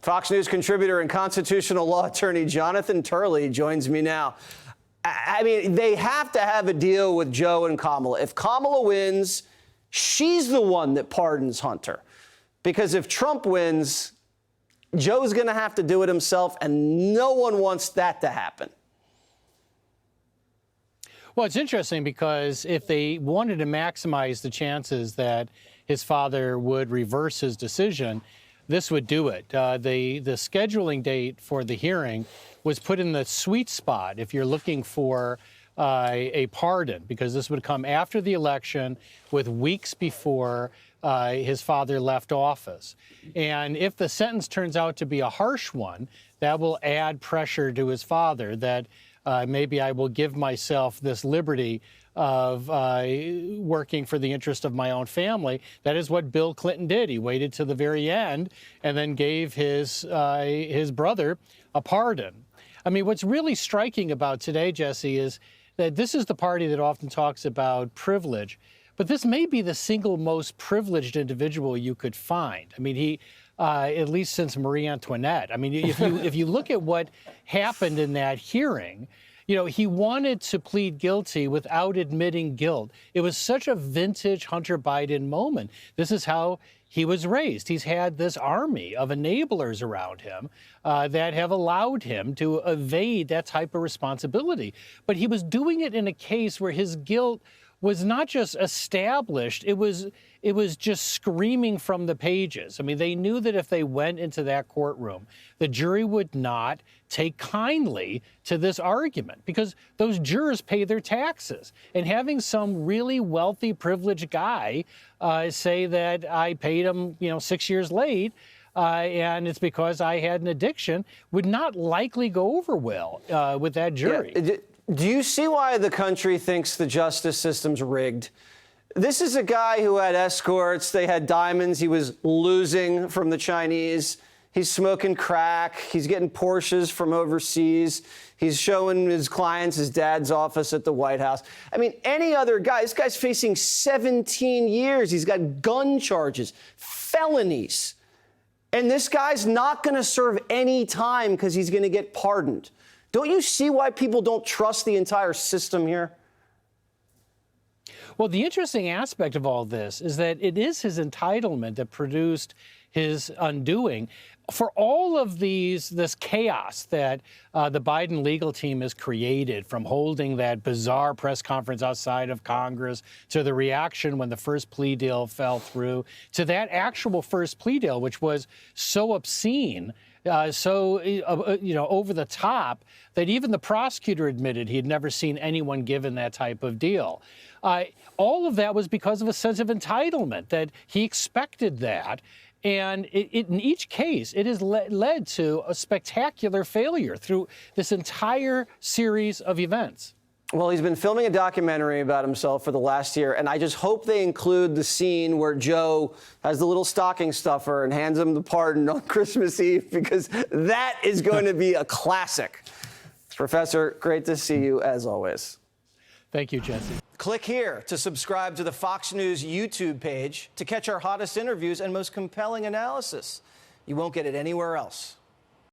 Fox News contributor and constitutional law attorney Jonathan Turley joins me now. I mean, they have to have a deal with Joe and Kamala. If Kamala wins, she's the one that pardons Hunter. Because if Trump wins, Joe's going to have to do it himself, and no one wants that to happen. Well, it's interesting because if they wanted to maximize the chances that his father would reverse his decision, this would do it. The scheduling date for the hearing was put in the sweet spot if you're looking for a pardon, because this would come after the election with weeks before his father left office. And if the sentence turns out to be a harsh one, that will add pressure to his father that maybe I will give myself this liberty of working for the interest of my own family. That is what Bill Clinton did. He waited to the very end and then gave his brother a pardon. I mean, what's really striking about today, Jesse, is that this is the party that often talks about privilege, but this may be the single most privileged individual you could find. I mean, he, at least since Marie Antoinette. I mean, if you look at what happened in that hearing, you know, he wanted to plead guilty without admitting guilt. It was such a vintage Hunter Biden moment. This is how he was raised. He's had this army of enablers around him that have allowed him to evade that type of responsibility. But he was doing it in a case where his guilt was not just established, it was just screaming from the pages. I mean, they knew that if they went into that courtroom, the jury would not take kindly to this argument because those jurors pay their taxes. And having some really wealthy, privileged guy say that I paid him, 6 years late, and it's because I had an addiction would not likely go over well with that jury. Yeah. Do you see why the country thinks the justice system's rigged? This is a guy who had escorts. They had diamonds. He was losing from the Chinese. He's smoking crack. He's getting Porsches from overseas. He's showing his clients his dad's office at the White House. I mean, any other guy, this guy's facing 17 years. He's got gun charges, felonies. And this guy's not going to serve any time because he's going to get pardoned. Don't you see why people don't trust the entire system here? Well, the interesting aspect of all this is that it is his entitlement that produced his undoing. For all of this chaos that the Biden legal team has created, from holding that bizarre press conference outside of Congress to the reaction when the first plea deal fell through, to that actual first plea deal, which was so obscene, over the top that even the prosecutor admitted he had never seen anyone given that type of deal. All of that was because of a sense of entitlement, that he expected that. And in each case, it has led to a spectacular failure through this entire series of events. Well, he's been filming a documentary about himself for the last year, and I just hope they include the scene where Joe has the little stocking stuffer and hands him the pardon on Christmas Eve, because that is going to be a classic. Professor, great to see you as always. Thank you, Jesse. Click here to subscribe to the Fox News YouTube page to catch our hottest interviews and most compelling analysis. You won't get it anywhere else.